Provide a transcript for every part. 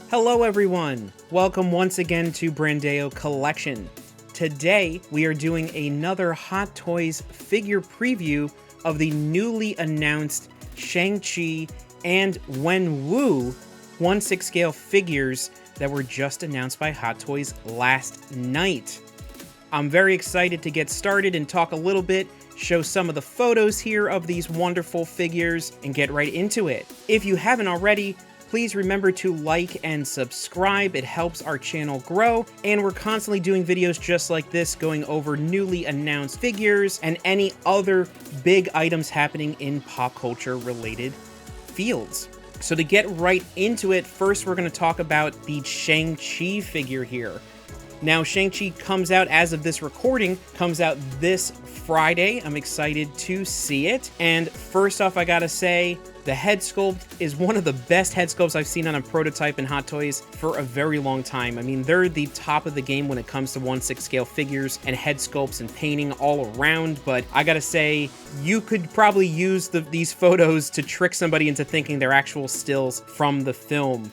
Hello everyone! Welcome once again to Brandao Collection. Today we are doing another Hot Toys figure preview of the newly announced Shang-Chi and Wenwu 1/6 scale figures that were just announced by Hot Toys last night. I'm very excited to get started and talk a little bit, show some of the photos here of these wonderful figures, and get right into it. If you haven't already, please remember to like and subscribe. It helps our channel grow, and we're constantly doing videos just like this, going over newly announced figures and any other big items happening in pop culture related fields. So to get right into it, first we're going to talk about the Shang-Chi figure here. Now, Shang-Chi comes out, as of this recording, comes out this Friday. I'm excited to see it. And first off, I gotta say, the head sculpt is one of the best head sculpts I've seen on a prototype in Hot Toys for a very long time. I mean, they're the top of the game when it comes to 1/6 scale figures and head sculpts and painting all around, but I gotta say, you could probably use these photos to trick somebody into thinking they're actual stills from the film.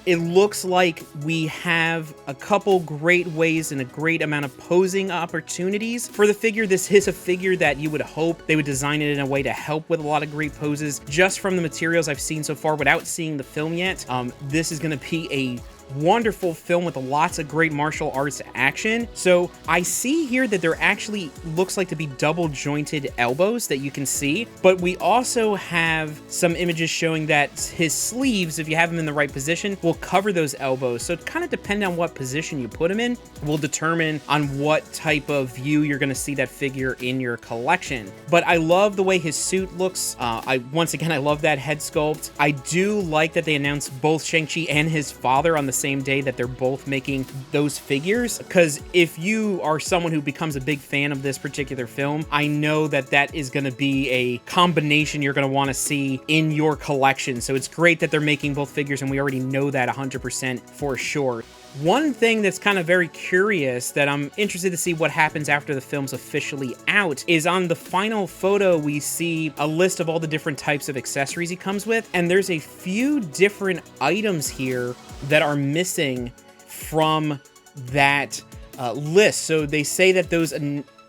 It looks like we have a couple great ways and a great amount of posing opportunities for the figure. This is a figure that you would hope they would design it in a way to help with a lot of great poses. Just from the materials I've seen so far without seeing the film yet, this is going to be a wonderful film with lots of great martial arts action. So I see here that there actually looks like to be double jointed elbows that you can see, but we also have some images showing that his sleeves, if you have them in the right position, will cover those elbows. So it kind of depends on what position you put him in, will determine on what type of view you're going to see that figure in your collection. But I love the way his suit looks. Once again, I love that head sculpt. I do like that they announced both Shang-Chi and his father on the same day that they're both making those figures, because if you are someone who becomes a big fan of this particular film, I know that that is going to be a combination you're going to want to see in your collection. So it's great that they're making both figures, and we already know that 100% for sure. One thing that's kind of very curious that I'm interested to see what happens after the film's officially out is on the final photo we see a list of all the different types of accessories he comes with, and there's a few different items here that are missing from that list. So they say that those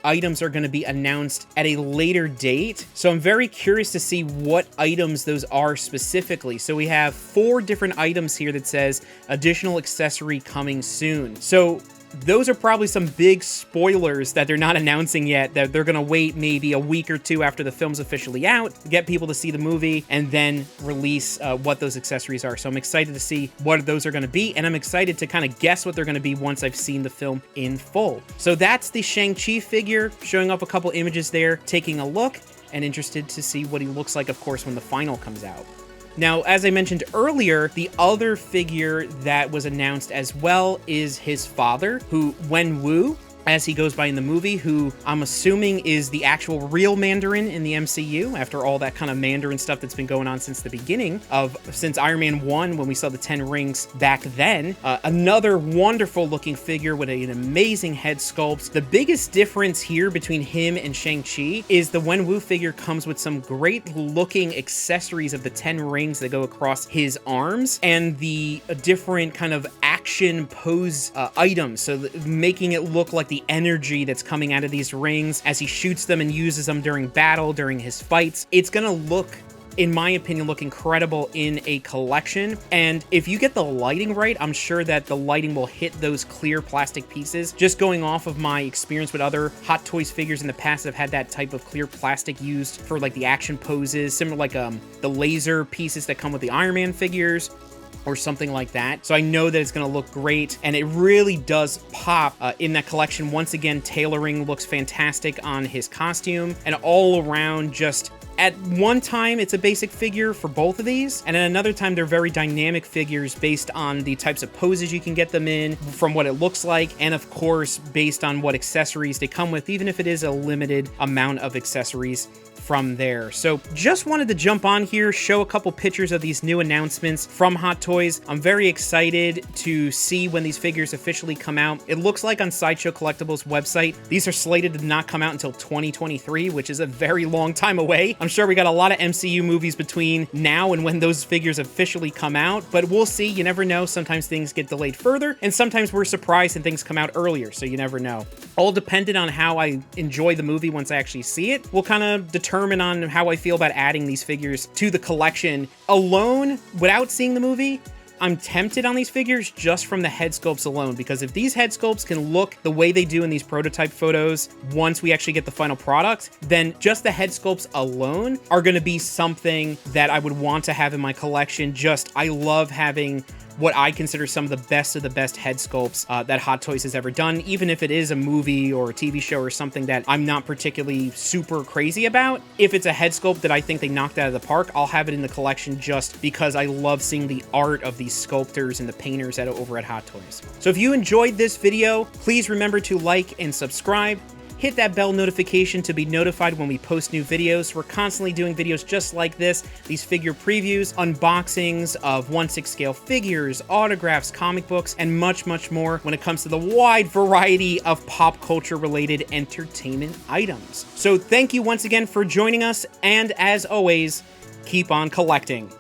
items are going to be announced at a later date. So I'm very curious to see what items those are specifically. So we have 4 different items here that says additional accessory coming soon. So those are probably some big spoilers that they're not announcing yet, that they're going to wait maybe a week or two after the film's officially out, get people to see the movie, and then release what those accessories are. So I'm excited to see what those are going to be, and I'm excited to kind of guess what they're going to be once I've seen the film in full. So that's the Shang-Chi figure, showing off a couple images there, taking a look, and interested to see what he looks like, of course, when the final comes out. Now, as I mentioned earlier, the other figure that was announced as well is his father, who Wenwu, as he goes by in the movie, who I'm assuming is the actual real Mandarin in the MCU, after all that kind of Mandarin stuff that's been going on since the beginning since Iron Man 1, when we saw the 10 rings back then. Another wonderful looking figure with an amazing head sculpt. The biggest difference here between him and Shang-Chi is the Wenwu figure comes with some great looking accessories of the 10 rings that go across his arms, and the different kind of action pose items, so making it look like the energy that's coming out of these rings as he shoots them and uses them during battle, during his fights. It's gonna look, in my opinion, look incredible in a collection. And if you get the lighting right, I'm sure that the lighting will hit those clear plastic pieces. Just going off of my experience with other Hot Toys figures in the past that have had that type of clear plastic used for like the action poses, similar like the laser pieces that come with the Iron Man figures, or something like that. So I know that it's going to look great, and it really does pop in that collection. Once again, tailoring looks fantastic on his costume, and all around, just at one time it's a basic figure for both of these, and at another time they're very dynamic figures based on the types of poses you can get them in, from what it looks like, and of course based on what accessories they come with, even if it is a limited amount of accessories from there. So just wanted to jump on here, show a couple pictures of these new announcements from Hot Toys. I'm very excited to see when these figures officially come out. It looks like on Sideshow Collectibles website, these are slated to not come out until 2023, which is a very long time away. I'm sure we got a lot of MCU movies between now and when those figures officially come out, but we'll see. You never know. Sometimes things get delayed further, and sometimes we're surprised and things come out earlier, so you never know. All dependent on how I enjoy the movie once I actually see it will kind of determine on how I feel about adding these figures to the collection. Alone, without seeing the movie, I'm tempted on these figures just from the head sculpts alone, because if these head sculpts can look the way they do in these prototype photos once we actually get the final product, then just the head sculpts alone are going to be something that I would want to have in my collection. I love having what I consider some of the best head sculpts that Hot Toys has ever done, even if it is a movie or a TV show or something that I'm not particularly super crazy about. If it's a head sculpt that I think they knocked out of the park, I'll have it in the collection just because I love seeing the art of these sculptors and the painters over at Hot Toys. So if you enjoyed this video, please remember to like and subscribe. Hit that bell notification to be notified when we post new videos. We're constantly doing videos just like this, these figure previews, unboxings of 1/6 scale figures, autographs, comic books, and much, much more when it comes to the wide variety of pop culture related entertainment items. So thank you once again for joining us, and as always, keep on collecting.